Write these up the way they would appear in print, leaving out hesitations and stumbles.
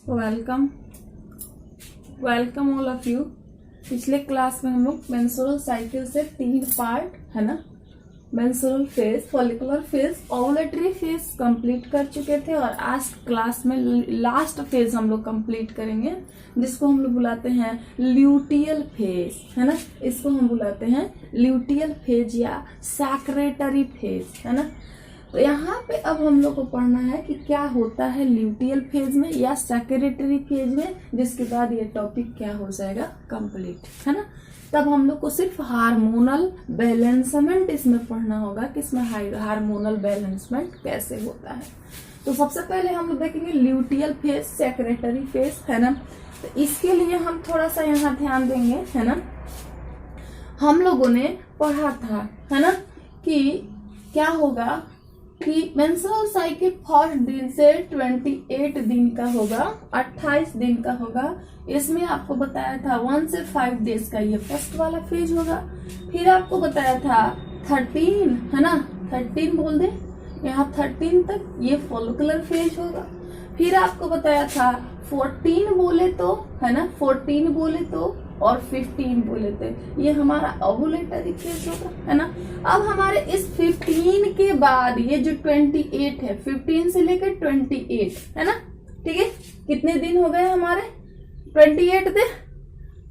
Welcome welcome all of you. पिछले class में हम लोग मेंस्ट्रुअल साइकिल से 3 पार्ट है ना, menstrual phase, follicular phase, ovulatory phase complete कर चुके थे और आज क्लास में लास्ट फेज हम लोग कंप्लीट करेंगे जिसको हम लोग बुलाते हैं ल्यूटियल फेज, है ना। इसको हम बुलाते हैं ल्यूटियल फेज या सैक्रेटरी फेज, है ना। तो यहाँ पे अब हम लोग को पढ़ना है कि क्या होता है ल्यूटियल फेज में या सैक्रेटरी फेज में, जिसके बाद ये टॉपिक क्या हो जाएगा कंप्लीट, है ना। तब हम लोग को सिर्फ हार्मोनल बैलेंसमेंट इसमें पढ़ना होगा कि इसमें हार्मोनल बैलेंसमेंट कैसे होता है। तो सबसे पहले हम लोग देखेंगे ल्यूटियल फेज, सैक्रेटरी फेज, है ना। तो इसके लिए हम थोड़ा सा यहाँ ध्यान देंगे, है ना। हम लोगों ने पढ़ा था, है ना, कि क्या होगा कि मेंस्ट्रुअल साइकिल फर्स्ट दिन से 28 दिन का होगा, 28 दिन का होगा। इसमें आपको बताया था 1 से 5 डेज का ये फर्स्ट वाला फेज होगा। फिर आपको बताया था 13, है ना, 13 बोल दे यहाँ, 13 तक ये फॉलिकुलर फेज होगा। फिर आपको बताया था 14 बोले तो, है ना, 14 बोले तो और 15 बोले थे, ये हमारा ओवुलेटरी फेज होगा, है ना। अब हमारे इस 15 के बाद ये जो 28 है, 15 से लेकर 28, है ना, ठीक है। कितने दिन हो गए हमारे? 28 दे,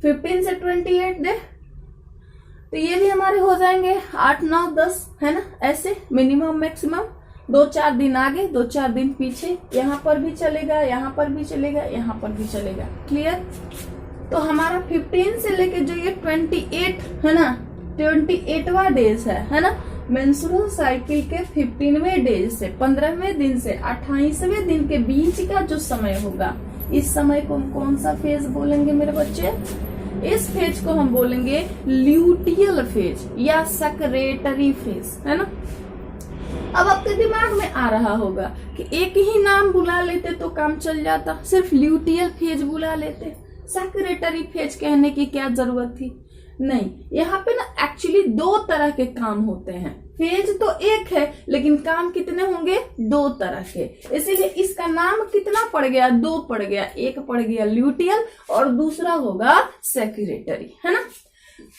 15 से 28 दे, तो ये भी हमारे हो जाएंगे 8, 9, 10, है ना। ऐसे मिनिमम मैक्सिमम 2-4 दिन आगे 2-4 दिन पीछे, यहाँ पर भी चलेगा, यहाँ पर भी चलेगा, यहाँ पर भी चलेगा। क्लियर? तो हमारा 15 से लेके जो ये 28 है ना, 28वां डेज है ना। मेंस्ट्रुअल साइकिल के 15वें डेज से 15वें दिन से 28वें दिन के बीच का जो समय होगा, इस समय को हम कौन सा फेज बोलेंगे मेरे बच्चे? इस फेज को हम बोलेंगे ल्यूटियल फेज या सैक्रेटरी फेज, है ना। अब आपके दिमाग में आ रहा होगा कि एक ही नाम बुला लेते तो काम चल जाता, सिर्फ ल्यूटियल फेज बुला लेते, सैक्रेटरी फेज कहने की क्या जरूरत थी? नहीं, यहाँ पे ना एक्चुअली 2 तरह के काम होते हैं। फेज तो एक है लेकिन काम कितने होंगे? 2 तरह के, इसीलिए इसका नाम कितना पड़ गया? 2 पड़ गया। एक पड़ गया ल्यूटियल और दूसरा होगा सैक्रेटरी, है ना।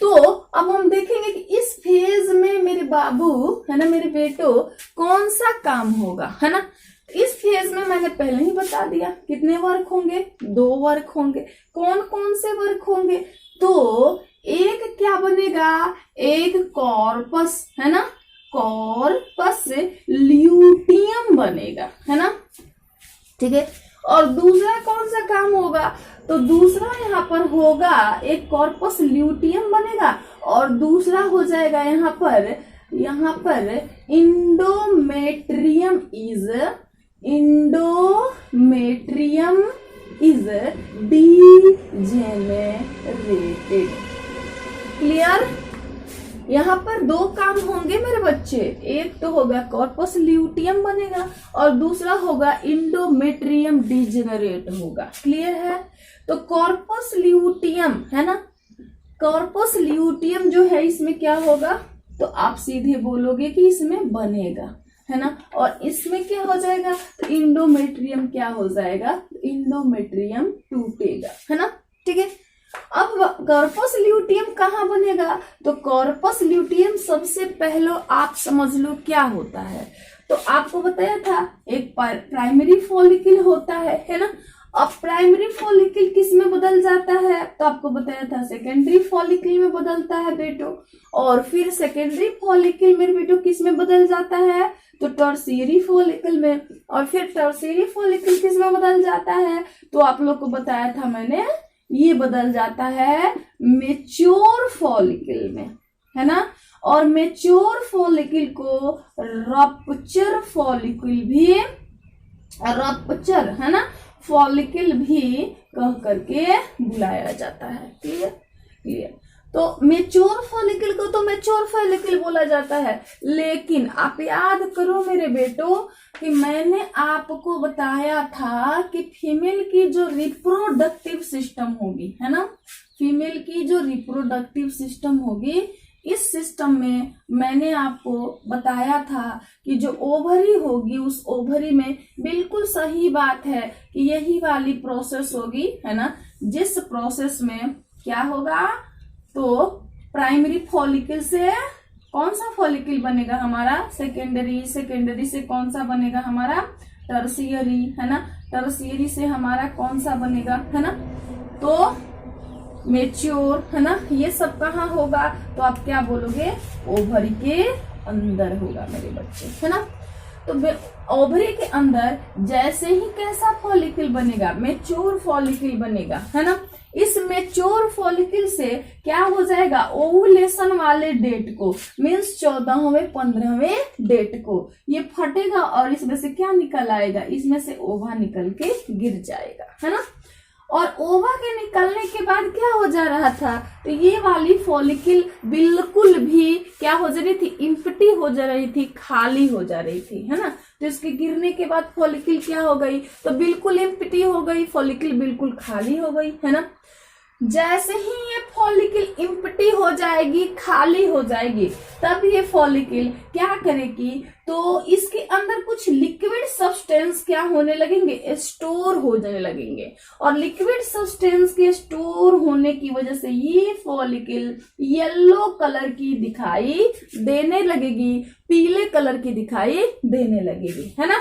तो अब हम देखेंगे कि इस फेज में मेरे बाबू, है ना, मेरे बेटो, कौन सा काम होगा, है ना। इस फेज में मैंने पहले ही बता दिया कितने वर्क होंगे? 2 वर्क होंगे। कौन कौन से वर्क होंगे? तो एक क्या बनेगा? एक कॉर्पस, है ना, कॉर्पस ल्यूटियम बनेगा, है ना, ठीक है। और दूसरा कौन सा काम होगा? तो दूसरा यहाँ पर होगा एक कॉर्पस ल्यूटियम बनेगा और दूसरा हो जाएगा यहाँ पर इंडोमेट्रियम इज डीजेनेरेटेड। क्लियर? यहाँ पर 2 काम होंगे मेरे बच्चे, एक तो होगा कॉर्पस ल्यूटियम बनेगा और दूसरा होगा इंडोमेट्रियम डीजेनरेट होगा। क्लियर है? तो कॉर्पस ल्यूटियम, है ना, कॉर्पस ल्यूटियम जो है इसमें क्या होगा? तो आप सीधे बोलोगे कि इसमें बनेगा, है ना। और इसमें क्या हो जाएगा? तो इंडोमेट्रियम क्या हो जाएगा? इंडोमेट्रियम टूटेगा, है ना, ठीक है। अब कॉर्पस ल्यूटियम कहाँ बनेगा? तो कॉर्पस ल्यूटियम सबसे पहले आप समझ लो क्या होता है। तो आपको बताया था एक प्राइमरी फॉलिकल होता है ना। अब प्राइमरी फॉलिकल किस में बदल जाता है? तो आपको बताया था सेकेंडरी फॉलिकल में बदलता है बेटो, और फिर सेकेंडरी फॉलिकल मेरे बेटो किस में बदल जाता है? तो टर्शियरी फॉलिकल में, और फिर टर्शियरी फॉलिकल किस में बदल जाता है? तो आप लोग को बताया था मैंने, ये बदल जाता है मेच्योर फॉलिकल में, है ना। और मेच्योर फॉलिकल को रप्चर फॉलिकल भी, रप्चर, है ना, फॉलिकल भी कह करके बुलाया जाता है। क्लियर? क्लियर। तो मेच्योर फॉलिकल को तो मेच्योर फॉलिकल बोला जाता है, लेकिन आप याद करो मेरे बेटो कि मैंने आपको बताया था कि फीमेल की जो रिप्रोडक्टिव सिस्टम होगी, है ना, फीमेल की जो रिप्रोडक्टिव सिस्टम होगी इस सिस्टम में मैंने आपको बताया था कि जो ओवरी होगी उस ओवरी में बिल्कुल सही बात है कि यही वाली प्रोसेस होगी, है ना, जिस प्रोसेस में क्या होगा, तो प्राइमरी फॉलिकल से कौन सा फॉलिकल बनेगा हमारा, सेकेंडरी, सेकेंडरी से कौन सा बनेगा हमारा टर्शियरी, है ना, टर्शियरी से हमारा कौन सा बनेगा, है ना, तो मेच्योर, है ना। ये सब कहाँ होगा, तो आप क्या बोलोगे, ओवरी के अंदर होगा मेरे बच्चे, है ना। तो ओवरी के अंदर जैसे ही कैसा फॉलिकल बनेगा, मेच्योर फॉलिकल बनेगा, है ना। इस मेच्योर फॉलिकल से क्या हो जाएगा, ओवुलेशन वाले डेट को, मीन्स 14वें 15वें डेट को ये फटेगा और इसमें से क्या निकल आएगा, इसमें से ओवा निकल के गिर जाएगा, है ना। और ओवा के निकलने के बाद क्या हो जा रहा था, तो ये वाली फॉलिकल बिल्कुल भी क्या हो जा रही थी, इम्प्टी हो जा रही थी, खाली हो जा रही थी, है ना। तो इसके गिरने के बाद फॉलिकल क्या हो गई, तो बिल्कुल इम्प्टी हो गई, फॉलिकल बिल्कुल खाली हो गई, है ना। जैसे ही ये फॉलिकल इम्प्टी हो जाएगी, खाली हो जाएगी, तब ये फॉलिकल क्या करेगी, तो इसके अंदर कुछ लिक्विड सब्सटेंस क्या होने लगेंगे, स्टोर हो जाने लगेंगे। और लिक्विड सब्सटेंस के स्टोर होने की वजह से ये फॉलिकल येलो कलर की दिखाई देने लगेगी, पीले कलर की दिखाई देने लगेगी, है ना,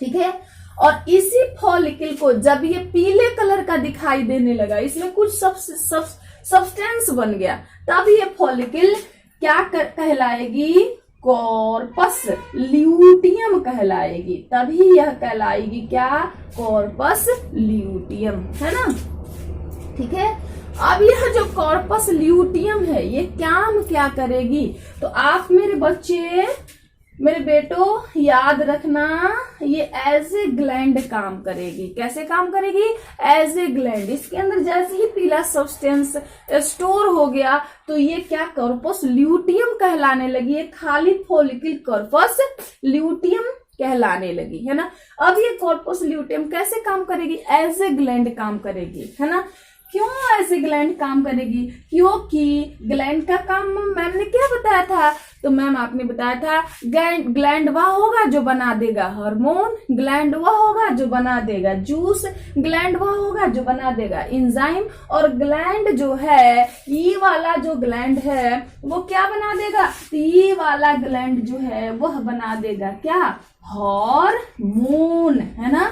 ठीक है। और इसी फॉलिकल को जब ये पीले कलर का दिखाई देने लगा, इसमें कुछ सब्सटेंस बन गया, तब ये फॉलिकल क्या कहलाएगी, कॉर्पस ल्यूटियम कहलाएगी। तभी यह कहलाएगी क्या, कॉर्पस ल्यूटियम, है ना, ठीक है। अब यह जो कॉर्पस ल्यूटियम है ये काम क्या करेगी, तो आप मेरे बच्चे, मेरे बेटो याद रखना, ये एज ए ग्लैंड काम करेगी। कैसे काम करेगी, एज ए ग्लैंड। इसके अंदर जैसे ही पीला सब्सटेंस स्टोर हो गया तो ये क्या, कॉर्पस ल्यूटियम कहलाने लगी, ये खाली फॉलिकल कॉर्पस ल्यूटियम कहलाने लगी, है ना। अब ये कॉर्पस ल्यूटियम कैसे काम करेगी, एज ए ग्लैंड काम करेगी, है ना। क्यों ऐसे ग्लैंड काम करेगी, क्योंकि ग्लैंड का काम मैम ने क्या बताया था, तो मैम आपने बताया था ग्लैंड वह होगा जो बना देगा हार्मोन, ग्लैंड वह होगा जो बना देगा जूस, ग्लैंड वह होगा जो बना देगा एंजाइम, और ग्लैंड जो है, ये वाला जो ग्लैंड है वो क्या बना देगा, तो ये वाला ग्लैंड जो है वह बना देगा क्या, हार्मोन, है ना।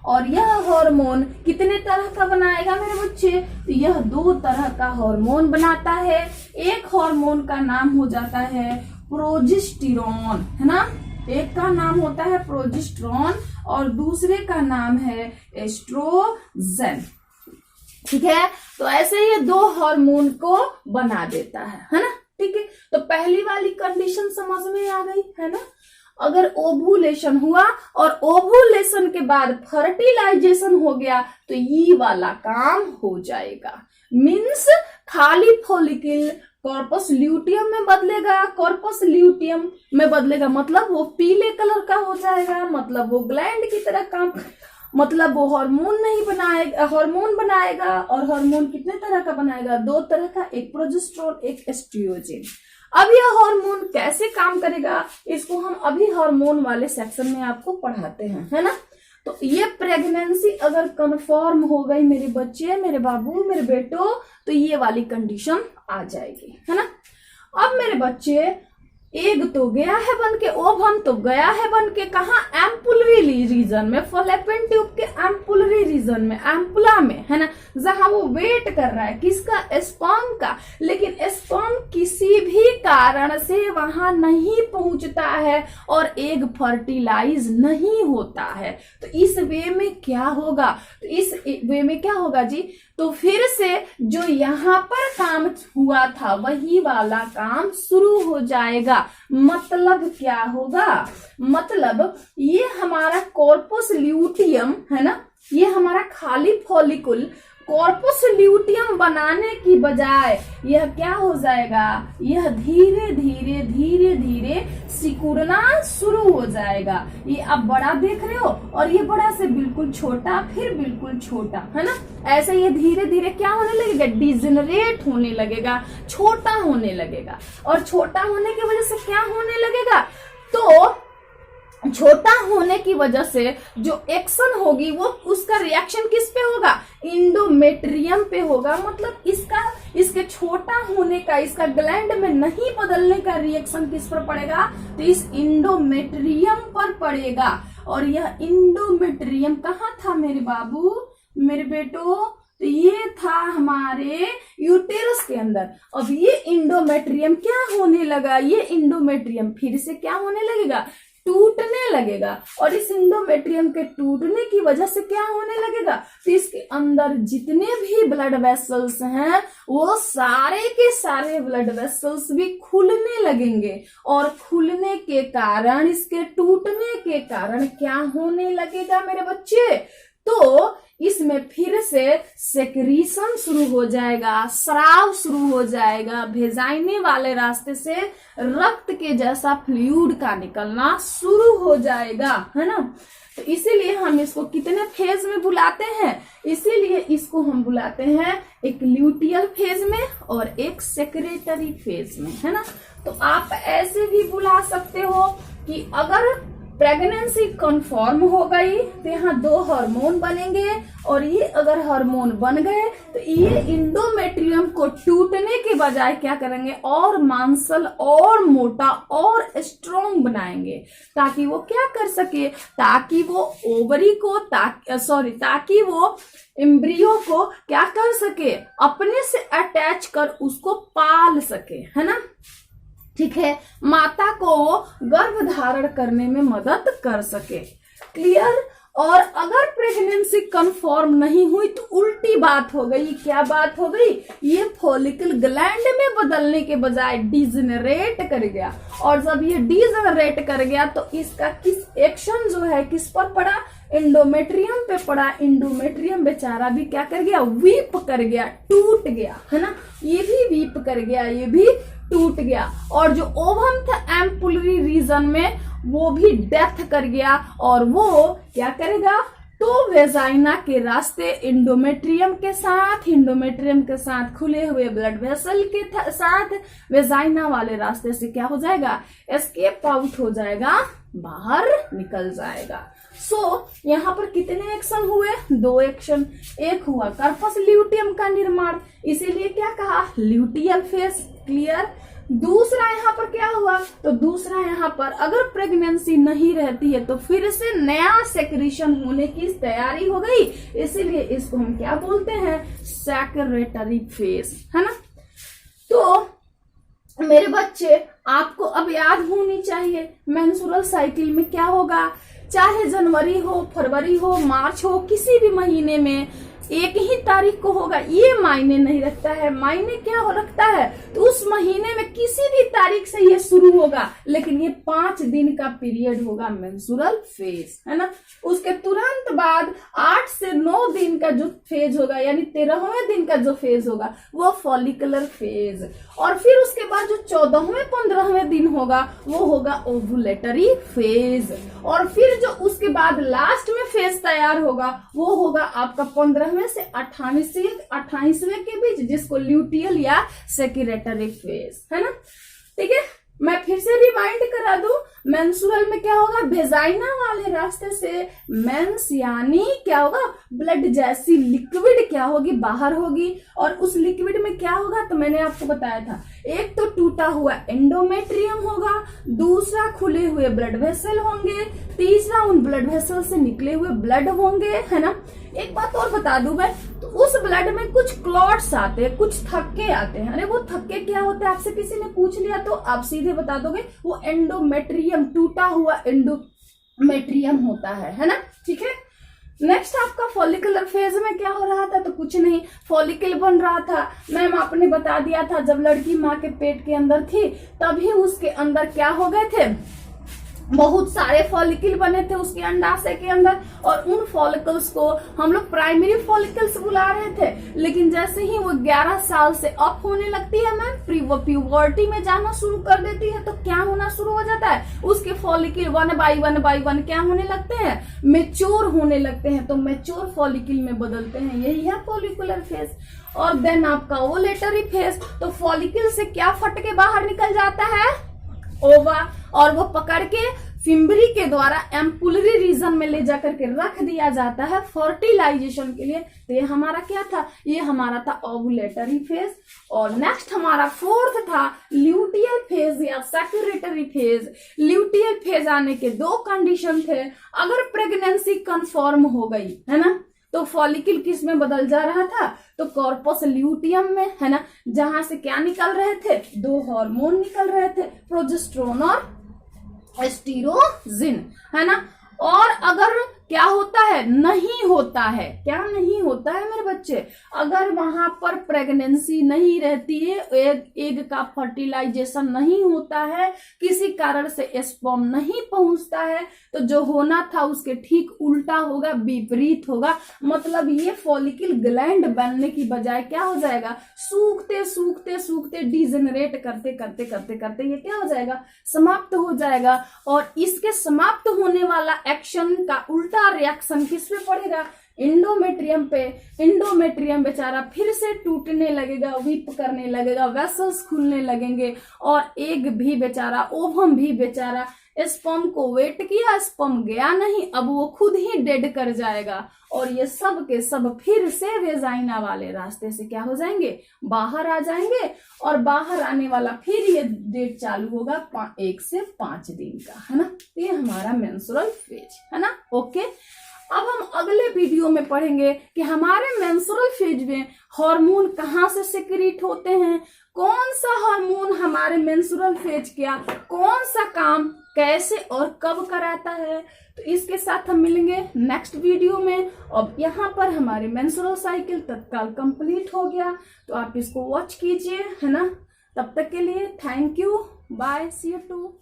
और यह हार्मोन कितने तरह का बनाएगा मेरे बच्चे, तो यह 2 तरह का हार्मोन बनाता है। एक हार्मोन का नाम हो जाता है प्रोजेस्टेरॉन, है ना, एक का नाम होता है प्रोजेस्टेरॉन और दूसरे का नाम है एस्ट्रोजन, ठीक है। तो ऐसे ये 2 हार्मोन को बना देता है ना, ठीक है। तो पहली वाली कंडीशन समझ में आ गई, है ना। अगर ओवुलेशन हुआ और ओवुलेशन के बाद फर्टिलाइजेशन हो गया तो ये वाला काम हो जाएगा, मीन्स खाली फॉलिकल कॉर्पस ल्यूटियम में बदलेगा, कॉर्पस ल्यूटियम में बदलेगा मतलब वो पीले कलर का हो जाएगा, मतलब वो ग्लैंड की तरह काम, मतलब वो हार्मोन नहीं बनाएगा, हार्मोन बनाएगा। और हार्मोन कितने तरह का बनाएगा, 2 तरह का, एक प्रोजेस्टेरॉन एक एस्ट्रोजन। अब यह हार्मोन कैसे काम करेगा, इसको हम अभी हार्मोन वाले सेक्शन में आपको पढ़ाते हैं, है ना। तो ये प्रेगनेंसी अगर कंफर्म हो गई मेरे बच्चे, मेरे बाबू, मेरे बेटो, तो ये वाली कंडीशन आ जाएगी, है ना। अब मेरे बच्चे, एग तो गया है बन के, ओवम तो गया है बन के, कहा, एम्पुलरी रीजन में, फॉलोपियन ट्यूब के एम्पुलरी रीजन में, एम्पुला में, है ना, जहां वो वेट कर रहा है किसका, स्पर्म का। लेकिन स्पर्म किसी भी कारण से वहां नहीं पहुंचता है और एग फर्टिलाइज नहीं होता है। तो इस वे में क्या होगा, तो इस वे में क्या होगा जी, तो फिर से जो यहाँ पर काम हुआ था वही वाला काम शुरू हो जाएगा। मतलब क्या होगा, मतलब ये हमारा कॉर्पस ल्यूटियम है ना, ये हमारा खाली फॉलिकुल कॉर्पस ल्यूटियम बनाने की बजाय यह क्या हो जाएगा, यह धीरे धीरे धीरे धीरे सिकुड़ना शुरू हो जाएगा। ये आप बड़ा देख रहे हो और ये बड़ा से बिल्कुल छोटा, फिर बिल्कुल छोटा, है ना। ऐसे ये धीरे धीरे क्या होने लगेगा, डिजेनरेट होने लगेगा, छोटा होने लगेगा। और छोटा होने की वजह से क्या होने लगेगा, तो छोटा होने की वजह से जो एक्शन होगी वो उसका रिएक्शन किस पे होगा, इंडोमेट्रियम पे होगा। मतलब इसके छोटा होने का, इसका ग्लैंड में नहीं बदलने का रिएक्शन किस पर पड़ेगा, तो इस इंडोमेट्रियम पर पड़ेगा। और यह इंडोमेट्रियम कहाँ था मेरे बाबू, मेरे बेटो, तो ये था हमारे यूटेरस के अंदर। अब ये इंडोमेट्रियम क्या होने लगा, ये इंडोमेट्रियम फिर से क्या होने लगेगा, टूटने लगेगा। और इस इंडोमेट्रियम के टूटने की वजह से क्या होने लगेगा, तो इसके अंदर जितने भी ब्लड वेसल्स हैं वो सारे के सारे ब्लड वेसल्स भी खुलने लगेंगे। और खुलने के कारण, इसके टूटने के कारण क्या होने लगेगा मेरे बच्चे, तो इसमें फिर से सेक्रीशन शुरू हो जाएगा, स्राव शुरू हो जाएगा, भेजाइने वाले रास्ते से रक्त के जैसा फ्लूइड का निकलना शुरू हो जाएगा, है ना। तो इसीलिए हम इसको कितने फेज में बुलाते हैं, इसीलिए इसको हम बुलाते हैं एक ल्यूटियल फेज में और एक सेक्रेटरी फेज में, है ना। तो आप ऐसे भी बुला सकते हो कि अगर प्रेगनेंसी कंफर्म हो गई तो यहाँ 2 हार्मोन बनेंगे, और ये अगर हार्मोन बन गए तो ये इंडोमेट्रियम को टूटने के बजाय क्या करेंगे, और मांसल और मोटा और स्ट्रॉन्ग बनाएंगे, ताकि वो क्या कर सके, ताकि वो ओवरी को ताकि वो एम्ब्रियो को क्या कर सके, अपने से अटैच कर उसको पाल सके, है ना। ठीक है, माता को गर्भ धारण करने में मदद कर सके। क्लियर। और अगर प्रेगनेंसी कंफर्म नहीं हुई तो उल्टी बात हो गई। क्या बात हो गई, ये फॉलिकल ग्लैंड में बदलने के बजाय डिजेनरेट कर गया। और जब ये डिजेनरेट कर गया तो इसका एक्शन जो है किस पर पड़ा, इंडोमेट्रियम पे पड़ा। इंडोमेट्रियम बेचारा भी क्या कर गया, वीप कर गया, टूट गया, है ना। ये भी वीप कर गया, ये भी टूट गया। और जो ओवम था एम्पुलरी रीजन में वो भी डेथ कर गया। और वो क्या करेगा, तो वेजाइना के रास्ते इंडोमेट्रियम के साथ खुले हुए ब्लड वेसल के साथ वेजाइना वाले रास्ते से क्या हो जाएगा, एस्केप आउट हो जाएगा, बाहर निकल जाएगा। यहाँ पर कितने एक्शन हुए, 2 एक्शन। एक हुआ कार्पस ल्यूटियम का निर्माण, इसीलिए क्या कहा, ल्यूटियल फेज। क्लियर। दूसरा यहाँ पर क्या हुआ, तो दूसरा यहाँ पर अगर प्रेगनेंसी नहीं रहती है तो फिर से नया सेक्रेशन होने की तैयारी हो गई, इसीलिए इसको हम क्या बोलते हैं, सेक्रेटरी फेज, है ना। तो मेरे बच्चे आपको अब याद होनी चाहिए मेंस्ट्रुअल साइकिल में क्या होगा, चाहे जनवरी हो, फरवरी हो, मार्च हो, किसी भी महीने में एक ही तारीख को होगा, ये मायने नहीं रखता है। मायने क्या हो रखता है, तो उस महीने में किसी भी तारीख से ये शुरू होगा, लेकिन ये 5 दिन का पीरियड होगा मेंस्ट्रुअल फेज, है ना। उसके तुरंत बाद 8 से 9 दिन का जो फेज होगा, यानी 13वें दिन का जो फेज होगा वो फॉलिकुलर फेज। और फिर उसके बाद जो 14वें 15वें दिन होगा वो होगा ओवुलेटरी फेज। और फिर जो उसके बाद लास्ट में फेज तैयार होगा वो होगा आपका 15वें से 28वें के बीच, जिसको ल्यूटियल या सेक्रेटरी फेज, है ना। ठीक है, मैं फिर से रिमाइंड करा दूं, मेंस्ट्रुअल में क्या होगा, वेजाइना वाले रास्ते से मेंस यानी क्या होगा, ब्लड जैसी लिक्विड क्या होगी, बाहर होगी। और उस लिक्विड में क्या होगा, तो मैंने आपको बताया था, एक तो टूटा हुआ एंडोमेट्रियम होगा, दूसरा खुले हुए ब्लड वेसल होंगे, तीसरा उन ब्लड वेसल से निकले हुए ब्लड होंगे, है ना। एक बात और बता दूं मैं, तो उस ब्लड में कुछ क्लॉट्स आते हैं, कुछ थक्के आते हैं। अरे वो थक्के क्या होते हैं, आपसे किसी ने पूछ लिया तो आप सीधे बता दोगे, वो एंडोमेट्रियम, टूटा हुआ एंडोमेट्रियम होता है ना। ठीक है। नेक्स्ट आपका फॉलिकुलर फेज में क्या हो रहा था, तो कुछ नहीं, फॉलिकल बन रहा था। मैम आपने बता दिया था जब लड़की माँ के पेट के अंदर थी तभी उसके अंदर क्या हो गए थे, बहुत सारे फॉलिकल बने थे उसके अंडाशय के अंदर, और उन फॉलिकल्स को हम लोग प्राइमरी फॉलिकल्स बुला रहे थे। लेकिन जैसे ही वो 11 साल से अप होने लगती है मैम, वो प्यूबर्टी में जाना शुरू कर देती है, तो क्या होना शुरू हो जाता है, उसके फॉलिकल 1 बाई 1 बाई 1 क्या होने लगते हैं, मेच्योर होने लगते हैं, तो मेच्योर फॉलिकल में बदलते हैं। यही है फॉलिकुलर फेज। और देन आपका ओलेटरी फेज, तो फॉलिकल से क्या फट के बाहर निकल जाता है, ओवा, और वो पकड़ के फिम्बरी के द्वारा एम्पुलरी रीजन में ले जाकर के रख दिया जाता है फर्टिलाइजेशन के लिए। तो ये हमारा क्या था, ये हमारा था ओवुलेटरी फेज। और नेक्स्ट हमारा फोर्थ था ल्यूटियल फेज या सेक्रेटरी फेज। ल्यूटियल फेज आने के 2 कंडीशन थे। अगर प्रेगनेंसी कंफर्म हो गई है ना, तो फॉलिकल किस में बदल जा रहा था, तो कॉर्पस ल्यूटियम में, है ना, जहां से क्या निकल रहे थे, 2 हार्मोन निकल रहे थे, प्रोजेस्टेरोन और एस्ट्रोजन, है ना। और अगर क्या होता है, नहीं होता है, क्या नहीं होता है मेरे बच्चे, अगर वहां पर प्रेगनेंसी नहीं रहती है, एग का फर्टिलाइजेशन नहीं होता है, किसी कारण से स्पर्म नहीं पहुंचता है, तो जो होना था उसके ठीक उल्टा होगा, विपरीत होगा। मतलब ये फॉलिकल ग्लैंड बनने की बजाय क्या हो जाएगा, सूखते सूखते सूखते डिजेनरेट करते करते करते करते ये क्या हो जाएगा, समाप्त हो जाएगा। और इसके समाप्त होने वाला एक्शन का उल्टा रिएक्शन किस पे पड़ेगा, इंडोमेट्रियम पे। इंडोमेट्रियम बेचारा फिर से टूटने लगेगा, वीप करने लगेगा, वेसल्स खुलने लगेंगे, और एग भी बेचारा, ओवम भी बेचारा, स्पर्म को वेट किया, स्पर्म गया नहीं, अब वो खुद ही डेड कर जाएगा। और ये सब के सब फिर से वेजाइना वाले रास्ते से क्या हो जाएंगे, बाहर आ जाएंगे। और बाहर आने वाला फिर ये डेट चालू होगा 1 से 5 दिन का, है ना। ये हमारा मेंस्ट्रुअल फेज है ना। ओके, अब हम अगले वीडियो में पढ़ेंगे कि हमारे मेंस्ट्रुअल फेज में हार्मोन कहाँ से सिक्रीट होते हैं, कौन सा हार्मोन हमारे मेंस्ट्रुअल फेज का कौन सा काम कैसे और कब कराता है। तो इसके साथ हम मिलेंगे नेक्स्ट वीडियो में। अब यहाँ पर हमारे मेंस्ट्रुअल साइकिल तत्काल कंप्लीट हो गया, तो आप इसको वॉच कीजिए, है ना। तब तक के लिए thank you, bye, see you to.